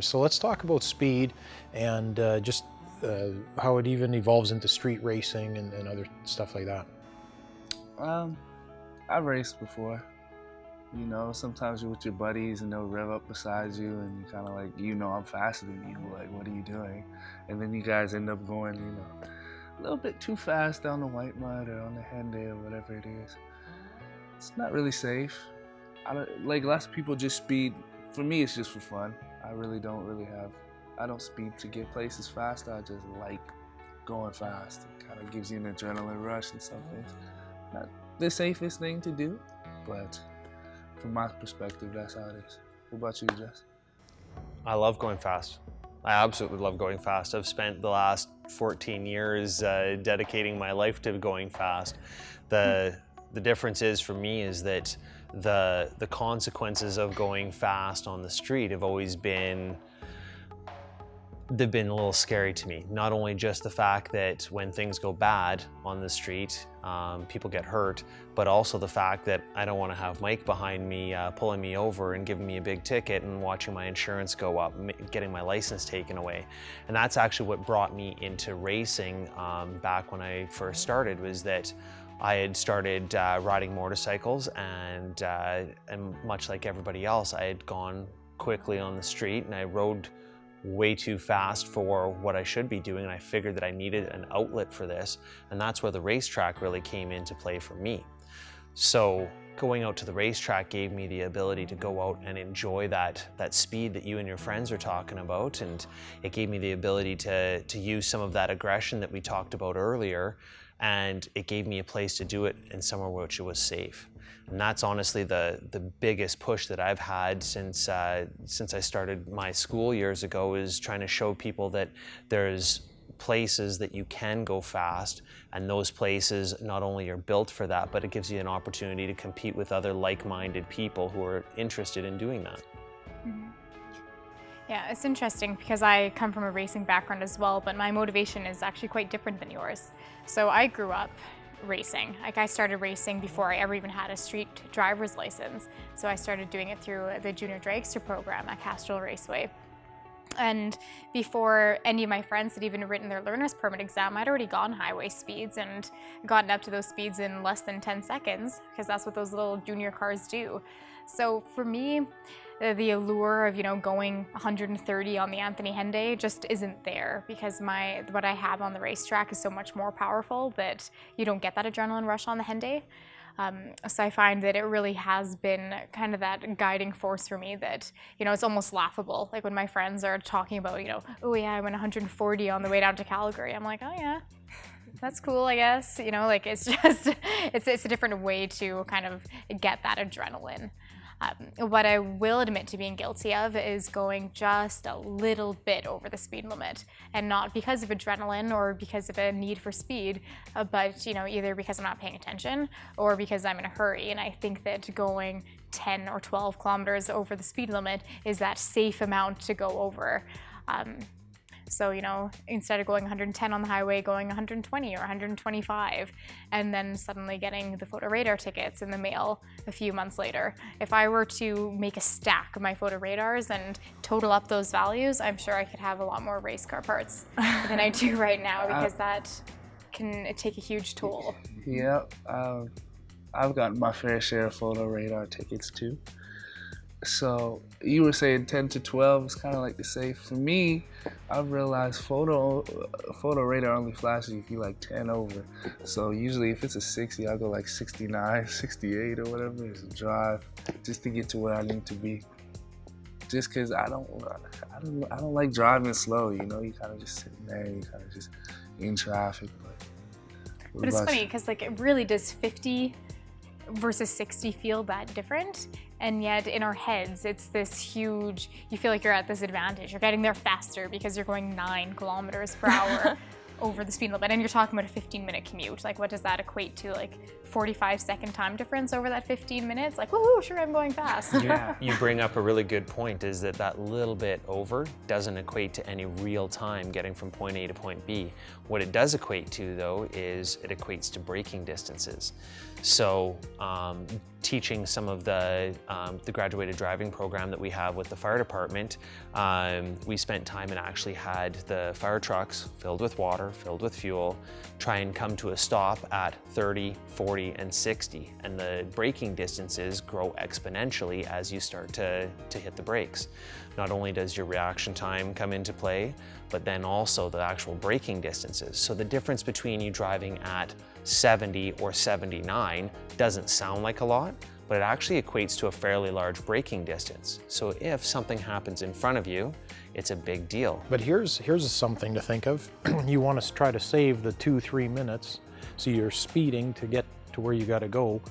So let's talk about speed and just how it even evolves into street racing and other stuff like that. I've raced before. You know, sometimes you're with your buddies and they'll rev up beside you and you kind of like, you know, I'm faster than you, like, what are you doing? And then you guys end up going, you know, a little bit too fast down the white mud or on the Henday or whatever it is. It's not really safe. Like lots of people just speed. For me, it's just for fun. I don't speed to get places fast. I just like going fast. It kind of gives you an adrenaline rush and something. Not the safest thing to do, but from my perspective, that's how it is. What about you, Jess? I love going fast. I absolutely love going fast. I've spent the last 14 years dedicating my life to going fast. The difference is for me is that the consequences of going fast on the street have always been they've been a little scary to me. Not only just the fact that when things go bad on the street, people get hurt, but also the fact that I don't want to have Mike behind me pulling me over and giving me a big ticket and watching my insurance go up, getting my license taken away. And that's actually what brought me into racing back when I first started, was that I had started riding motorcycles and much like everybody else, I had gone quickly on the street and I rode way too fast for what I should be doing, and I figured that I needed an outlet for this, and that's where the racetrack really came into play for me. So going out to the racetrack gave me the ability to go out and enjoy that speed that you and your friends are talking about, and it gave me the ability to use some of that aggression that we talked about earlier, and it gave me a place to do it in somewhere which it was safe. And that's honestly the biggest push that I've had since I started my school years ago, is trying to show people that there's places that you can go fast, and those places not only are built for that, but it gives you an opportunity to compete with other like-minded people who are interested in doing that. Mm-hmm. Yeah, it's interesting because I come from a racing background as well, but my motivation is actually quite different than yours. So I grew up racing. Like, I started racing before I ever even had a street driver's license. So I started doing it through the junior dragster program at Castrol Raceway. And before any of my friends had even written their learner's permit exam, I'd already gone highway speeds and gotten up to those speeds in less than 10 seconds, because that's what those little junior cars do. So for me, the allure of, you know, going 130 on the Anthony Henday just isn't there, because what I have on the racetrack is so much more powerful that you don't get that adrenaline rush on the Henday. So I find that it really has been kind of that guiding force for me that, you know, it's almost laughable. Like when my friends are talking about, you know, oh yeah, I went 140 on the way down to Calgary. I'm like, oh yeah, that's cool, I guess. You know, like it's just, it's a different way to kind of get that adrenaline. What I will admit to being guilty of is going just a little bit over the speed limit, and not because of adrenaline or because of a need for speed, but, you know, either because I'm not paying attention or because I'm in a hurry. And I think that going 10 or 12 kilometers over the speed limit is that safe amount to go over. So, you know, instead of going 110 on the highway, going 120 or 125, and then suddenly getting the photo radar tickets in the mail a few months later. If I were to make a stack of my photo radars and total up those values, I'm sure I could have a lot more race car parts than I do right now, because that can take a huge toll. Yeah, I've gotten my fair share of photo radar tickets too. So you were saying 10 to 12 is kind of like the safe. For me, I've realized photo radar only flashes if you like 10 over. So usually if it's a 60, I'll go like 69, 68 or whatever. It's a drive just to get to where I need to be. Just because I don't like driving slow. You know, you kind of just sitting there, you kind of just in traffic. But it's funny because, like, it really does 50 versus 60 feel that different, and yet in our heads it's this huge, you feel like you're at this advantage, you're getting there faster because you're going 9 kilometers per hour. over the speed limit, and you're talking about a 15-minute commute. Like, what does that equate to? Like 45-second time difference over that 15 minutes? Like, woohoo, sure, I'm going fast. Yeah. You bring up a really good point, is that that little bit over doesn't equate to any real time getting from point A to point B. What it does equate to, though, is it equates to braking distances. So teaching some of the graduated driving program that we have with the fire department, we spent time and actually had the fire trucks filled with water, filled with fuel, try and come to a stop at 30, 40, and 60. And the braking distances grow exponentially as you start to hit the brakes. Not only does your reaction time come into play, but then also the actual braking distances. So the difference between you driving at 70 or 79 doesn't sound like a lot, but it actually equates to a fairly large braking distance. So if something happens in front of you, it's a big deal. But here's something to think of. You want to try to save the 2-3 minutes, so you're speeding to get to where you got to go,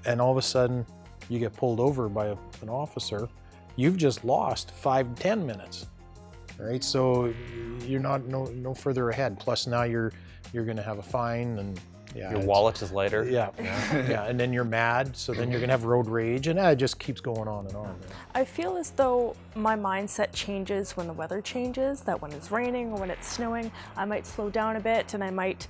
and all of a sudden you get pulled over by an officer. You've just lost 5-10 minutes. All right, so you're not no further ahead. Plus now you're going to have a fine, and Your wallet is lighter. Yeah, yeah, and then you're mad, so then you're gonna have road rage, and it just keeps going on and on. I feel as though my mindset changes when the weather changes, that when it's raining or when it's snowing, I might slow down a bit and I might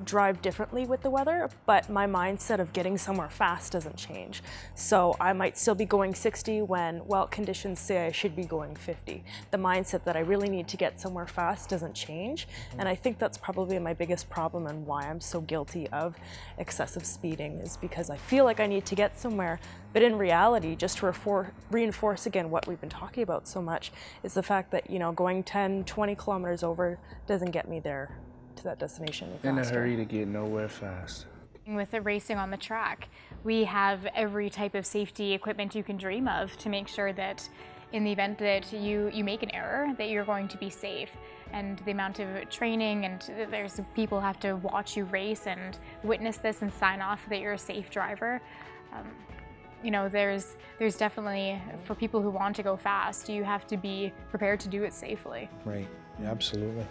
drive differently with the weather, but my mindset of getting somewhere fast doesn't change. So I might still be going 60 when, well, conditions say I should be going 50. The mindset that I really need to get somewhere fast doesn't change, and I think that's probably my biggest problem and why I'm so guilty of excessive speeding, is because I feel like I need to get somewhere, but in reality, just to reinforce again what we've been talking about so much, is the fact that, you know, going 10, 20 kilometers over doesn't get me there to that destination faster. In a hurry to get nowhere fast. With the racing on the track, we have every type of safety equipment you can dream of to make sure that in the event that you make an error, that you're going to be safe. And the amount of training, and there's people have to watch you race and witness this and sign off that you're a safe driver. You know, there's definitely, for people who want to go fast, you have to be prepared to do it safely. Right, absolutely.